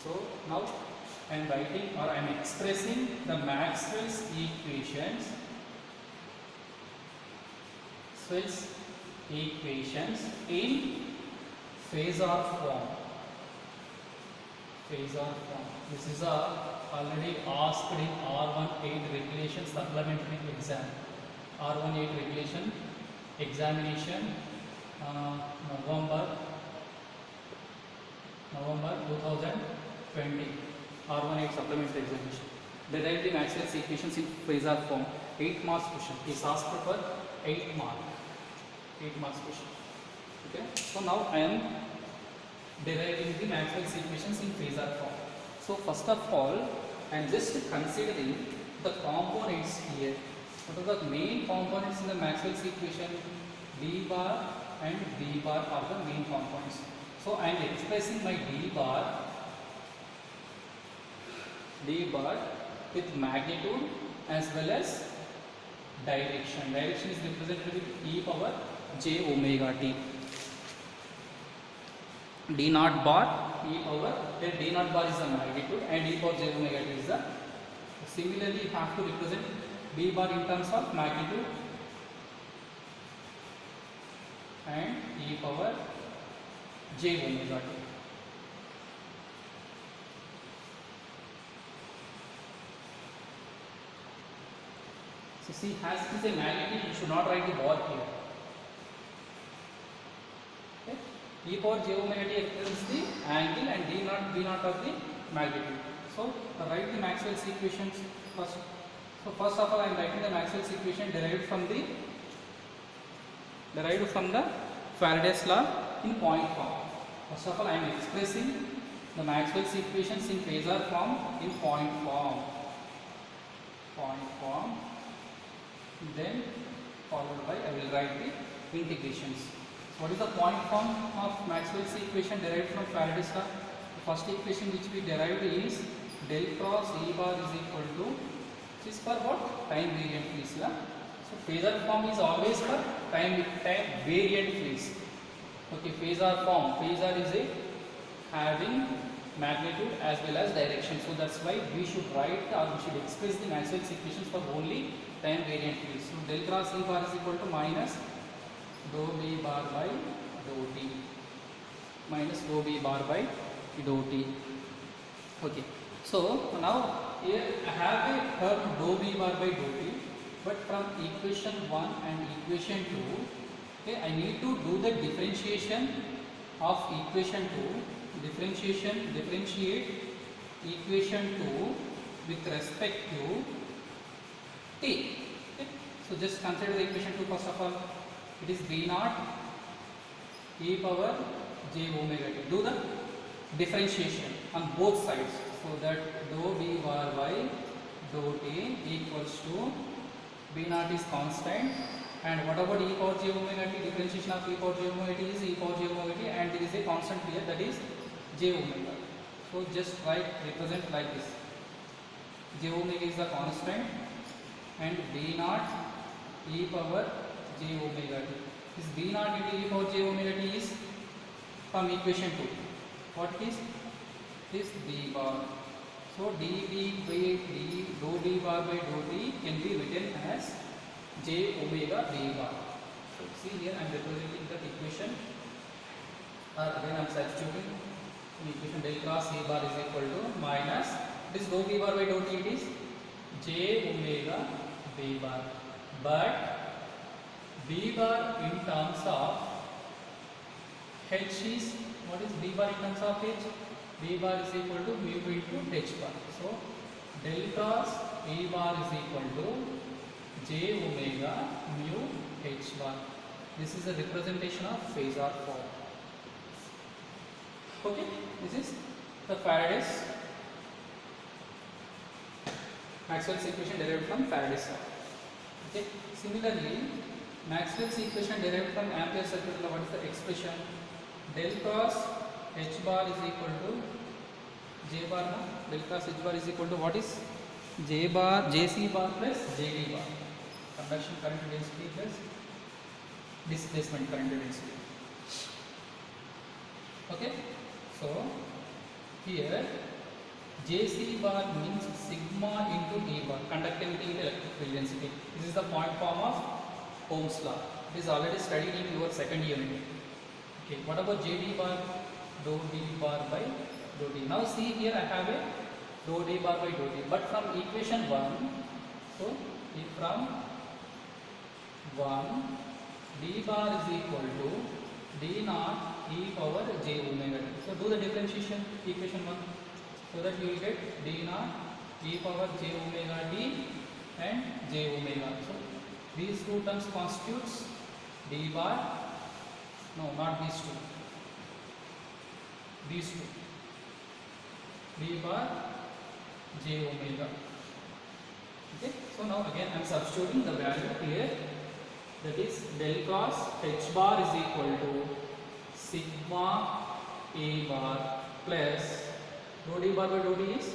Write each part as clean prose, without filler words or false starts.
So now I am writing or I am expressing the Maxwell's equations. In phasor form. This is already asked in R18 regulation supplementary exam. R18 regulation examination November 2020. R18 supplementary examination. Derive the Maxwell's equations in phasor form. 8 marks question. Is asked for 8 marks question. Okay. So now I am deriving the Maxwell's equations in phasor form. So first of all, I am just considering the components here. What are the main components in the Maxwell's equation? D bar and B bar are the main components. So I am expressing my D bar with magnitude as well as direction. Direction is represented with e power j omega t. D naught bar e power, then D naught bar is the magnitude and e power j omega t is the. Similarly, you have to represent B bar in terms of magnitude and e power j omega t. So see, as it is a magnitude, you should not write the bar here. Okay? E power j omega t represents the angle and d naught of the magnitude. So write the Maxwell's equations first. So first of all, I am writing the Maxwell's equation derived from the Faraday's law in point form. First of all, I am expressing the Maxwell's equations in phasor form in point form. Then followed by I will write the integrations. So what is the point form of Maxwell's equation derived from Faraday's law? The first equation which we derived is del cross E bar is equal to, this is for what? Time variant fields. Yeah? So phasor form is always for time variant fields. Okay, phasor form. Phasor is having magnitude as well as direction. So that's why we should write or we should express the Maxwell's equations for only time variant fields. So del cross E bar is equal to minus dou B bar by dou T. Minus dou B bar by dou T. Okay. So now here I have a term dou B bar by dou T, but from equation 1 and equation 2, okay, I need to do the differentiation of equation 2, differentiate equation 2 with respect to T. Okay. So just consider the equation 2 first of all. It is B naught e power j omega t. Do the differentiation on both sides. So that dou B bar by dou T equals to B naught is constant, and what about e power j omega t? Differentiation of e power j omega t is e power j omega t, and there is a constant here, that is j omega. So just represent like this. J omega is the constant and B naught e power j omega t. This B naught into e power j omega t is from equation 2. What is this? B bar. So dB by d dou B bar by dou T can be written as j omega B bar. So see here I am representing that equation, or again I am substituting in equation del cross E bar is equal to minus this dou B bar by dou T, it is j omega B bar, but B bar in terms of H is, what is B bar in terms of H? B bar is equal to mu into H bar. So del cross E bar is equal to j omega mu H bar. This is a representation of phasor form. Okay, this is the Faraday's Maxwell's equation derived from Faraday's law. Okay, similarly, Maxwell's equation derived from Ampere's circuit law. What is the expression? Del cross H bar is equal to J bar. No? Del cross H bar is equal to what is? J bar, JC bar plus JD bar. Conduction current density plus displacement current density. Okay. So here Jc bar means sigma into E bar, conductivity into electric field density. This is the point form of Ohm's law. It is already studied in your second unit. Okay, what about Jd bar? Dou d bar by dou d. Now see here I have a dou d bar by dou d. But from equation 1, so from 1, d bar is equal to d naught e power j omega t. So do the differentiation equation 1, so that you will get d naught e power j omega t and j omega. So these two terms constitutes d bar, no, not these two, these two, d bar j omega. Okay, so now again I am substituting the value here, that is del cross h bar is equal to sigma a bar plus dou d bar by dou d is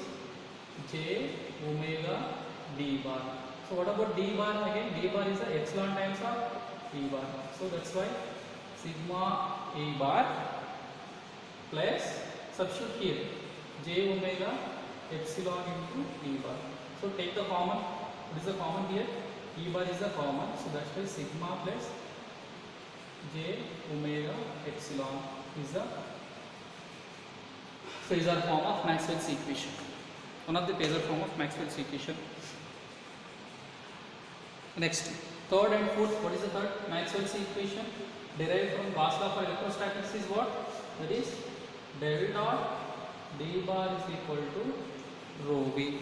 j omega d bar. So what about d bar? Again d bar is the epsilon times of d bar, so that's why sigma a bar plus, substitute here j omega epsilon into d bar. So take the common. What is the common here? E bar is the common, so that's why sigma plus j omega epsilon is the phasor form of Maxwell's equation. One of the phasor form of Maxwell's equation. Next, third and fourth. What is the third? Maxwell's equation derived from Gauss law for electrostatics is what? That is del dot d bar is equal to rho v.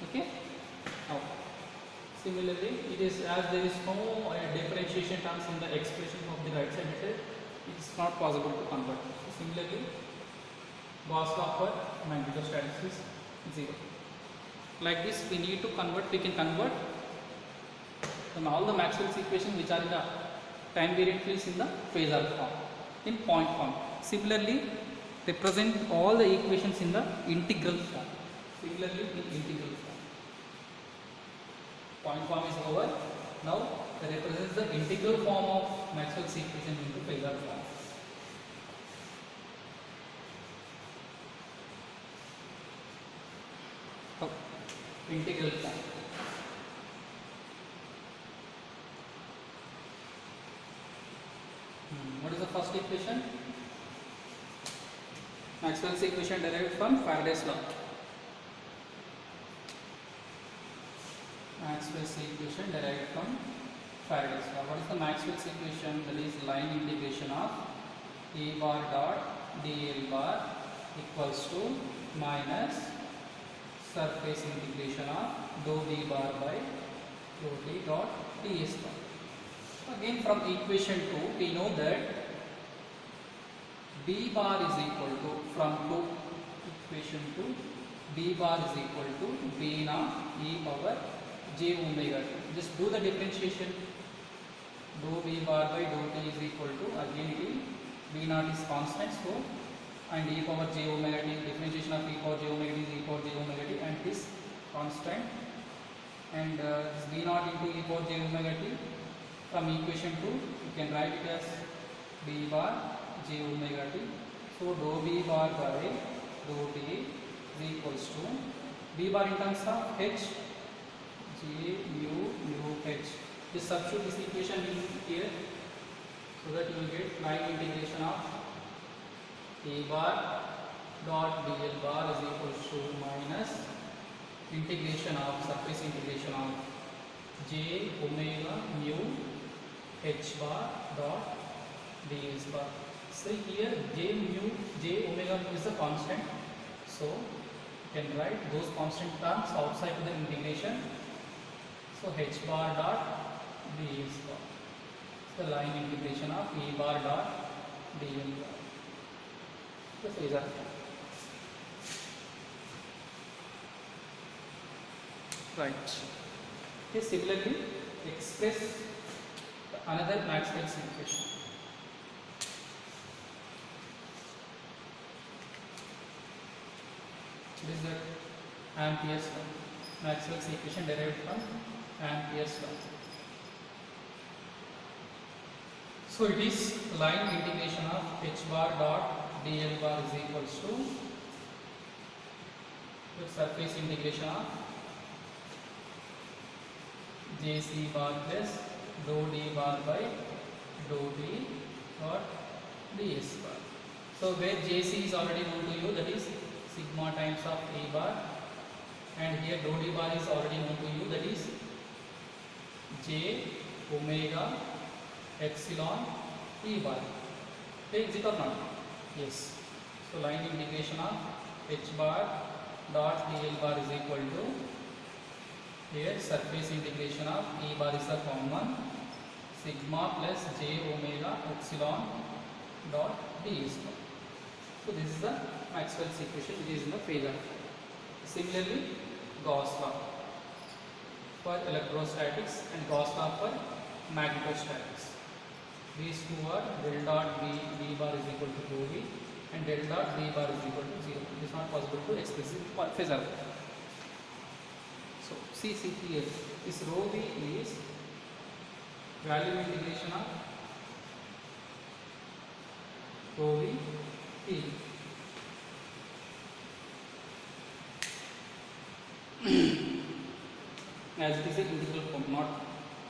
Okay. Now, similarly, it is as there is no differentiation terms in the expression of the right side, it is not possible to convert. So, similarly, Gauss law for magnetostatics is 0. Like this, we need to convert. We can convert from all the Maxwell's equations which are in the time variant fields in the phasor form, in point form. Similarly, represent all the equations in the integral form. Similarly, in integral form. Point form is over. Now, it represents the integral form of Maxwell's equation into phasor form. Oh, integral form. What is the first equation? Maxwell's equation derived from Faraday's law. Maxwell's equation derived from Faraday's law. What is the Maxwell's equation? That is line integration of E bar dot dl bar equals to minus surface integration of dou d bar by dou d dot ds bar. Again from equation 2 we know that d bar is equal to, from equation 2, d bar is equal to b naught e power j omega t. Just do the differentiation. Dou b bar by dou t is equal to, again it is b naught is constant, so and e power j omega t, differentiation of e power j omega t is e power j omega t and this constant, and this b naught into e power j omega t. From equation 2 you can write it as b bar j omega t. So dou b bar by dou t is equals to b bar in terms of h, j mu h. Just substitute this equation in here, so that you will get line integration of a bar dot dl bar is equals to minus integration of surface integration of j omega mu h bar dot ds bar. So here j omega mu is a constant, so you can write those constant terms outside to the integration. So h bar dot ds bar, the line integration of e bar dot dl bar. The phasor. Right. Okay, similarly express another Maxwell's equation. This is the Ampere's law. Maxwell's equation derived from Ampere's law. So it is line integration of h bar dot dl bar is equals to So surface integration of jc bar plus dou d bar by dou d dot ds bar. So where jc is already known to you, that is sigma times of a bar, and here dou d bar is already known to you, that is j omega epsilon e bar. Is it or not? Yes. So line integration of h bar dot dl bar is equal to, here surface integration of e bar is a common, sigma plus j omega epsilon dot ds bar. So this is the Maxwell's equation which is in the phasor. Similarly, Gauss law for electrostatics and Gauss law for magnetostatics. These two are del dot b bar is equal to rho v and del dot d bar is equal to 0. It is not possible to express it for phasor. So see here, this rho v is value integration of rho v t. As it is an integral form, not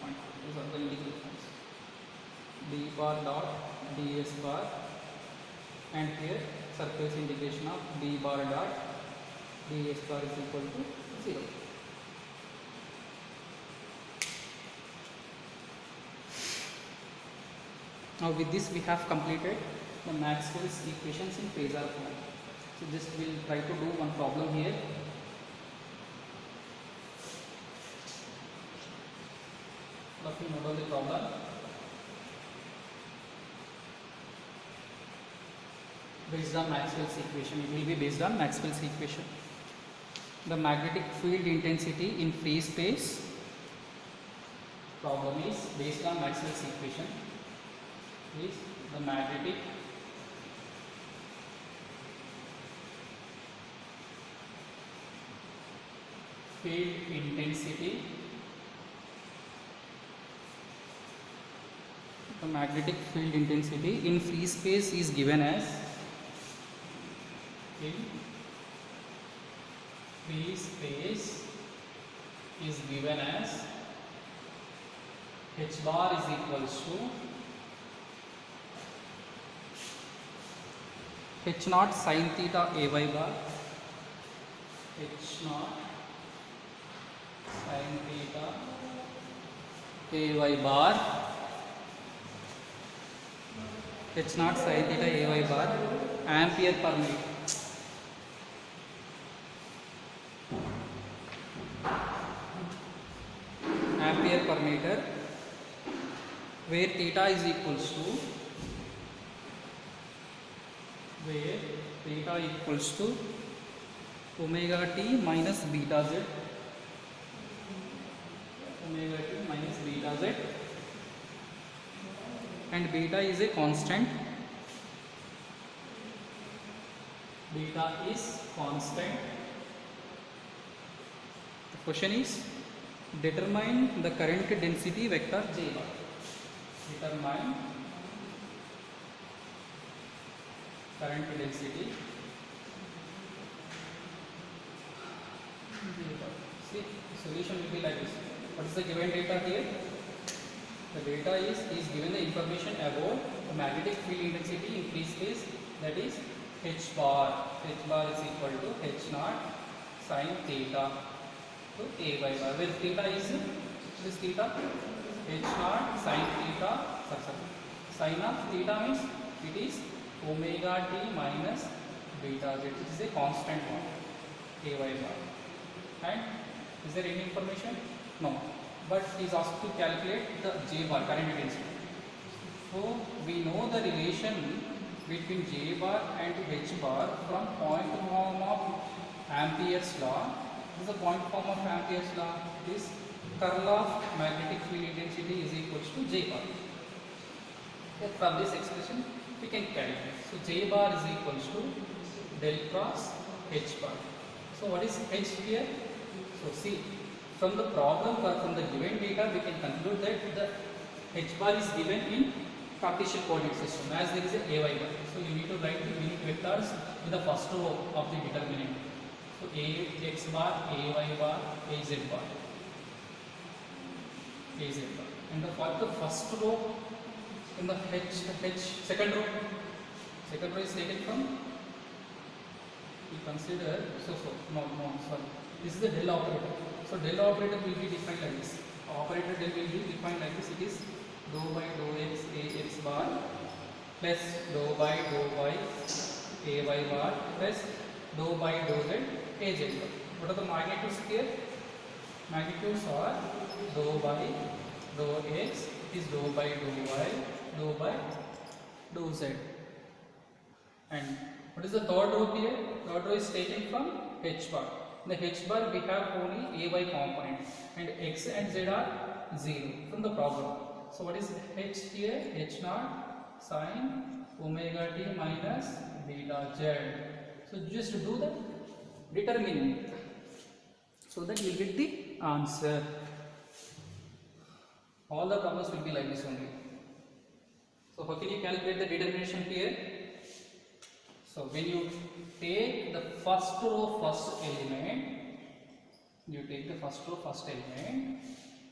point. These are the integral forms. D bar dot ds bar, and here surface integration of d bar dot ds bar is equal to 0. Now with this we have completed the Maxwell's equations in phasor form. So just we will try to do one problem here. Let me model the problem. Based on Maxwell's equation, it will be based on Maxwell's equation. The magnetic field intensity in free space problem is based on Maxwell's equation. Is the magnetic field intensity. The magnetic field intensity in free space is given as, in free space is given as h bar is equals to h naught sin theta ay bar, h naught sin theta ay bar, h naught sin theta ay bar, ampere per meter. Ampere per meter, where theta is equals to, omega t minus beta z, omega t minus beta z, and beta is a constant. Beta is constant. The question is, determine the current density vector J bar. Determine current density J bar. See, the solution will be like this. What is the given data here? The data is given the information about the magnetic field intensity in free space, that is h bar. H bar is equal to h naught sin theta to a by bar, where theta is this theta, h naught sin theta, sin of theta means it is omega t minus beta z, which is a constant one, a by bar. And is there any information? No, but it is asked to calculate the J bar, current intensity. So we know the relation between J bar and H bar from point form of Ampere's law. This is the point form of Ampere's law. This curl of magnetic field intensity is equals to J bar. From this expression we can calculate. So J bar is equals to del cross H bar. So what is H here? So see, from the problem or from the given data we can conclude that the H bar is given in Cartesian coordinate system as there is a ay bar. So you need to write the unit vectors in the first row of the determinant. So ax bar, ay bar, az bar, az bar. And the first row in the h second row is taken from, we consider, no sorry, this is the del operator. So del operator will be defined like this. Operator del will be defined like this. It is dou by dou x ax bar plus dou by dou y ay bar plus dou by dou z az bar. What are the magnitudes here? Magnitudes are dou by dou x is dou by dou y dou by dou z. And what is the third row here? Third row is taken from h bar. In the h bar we have only ay component and x and z are 0 from the problem. So what is h here? H naught sin omega t minus beta z. So just do the determinant so that you will get the answer. All the problems will be like this only. So how can you calculate the determination here? So when you take the first row first element,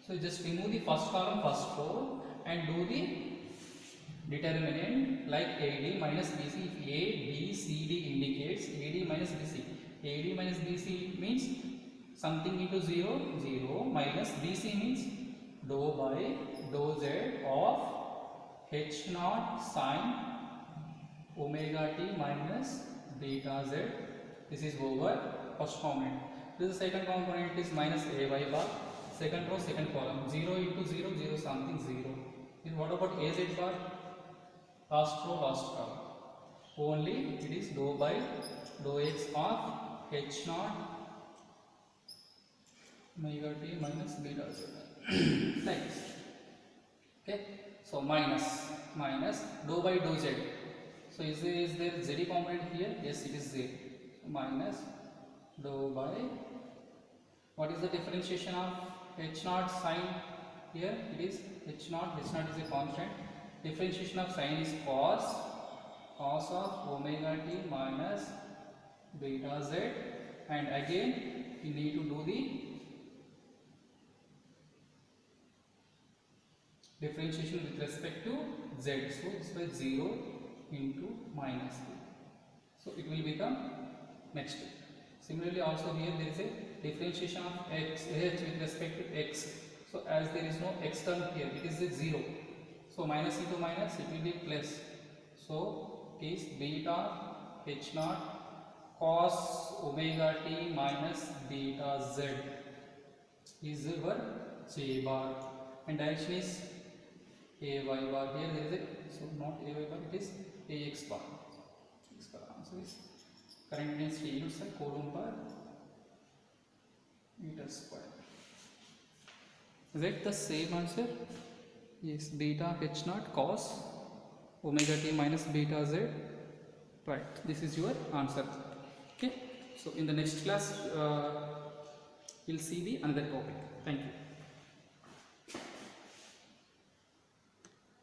so you just remove the first column first row and do the determinant like AD minus BC. If A, B, C, D indicates AD minus BC. AD minus BC means something into 0, 0 minus BC means dou by dou z of h naught sin omega t minus beta z. This is over first component. This is second component is minus ay bar. Second row second column 0 into 0 0 something 0. And what about az bar? Last row last column. Only it is dou by dou x of h naught omega t minus beta z. Thanks. Okay. So minus dou by dou z. So is there z component here? Yes, it is z. Minus dou by, what is the differentiation of h naught sin here? It is h naught is a constant. Differentiation of sin is cos of omega t minus beta z, and again we need to do the differentiation with respect to z. So this by 0 into minus 2. So it will become next. Similarly also here there is a differentiation of h with respect to x. So as there is no x term here, it is a 0. So minus into minus it will be plus. So it is beta h naught cos omega t minus beta z is your j bar, and direction is ay bar. Here there is a, so not ay bar, it is ax bar. Answer is current density units are coulomb per meter square. Is it the same answer? Yes, beta h naught cos omega t minus beta z. Right, this is your answer. Okay, so in the next class we'll see the another topic. Thank you.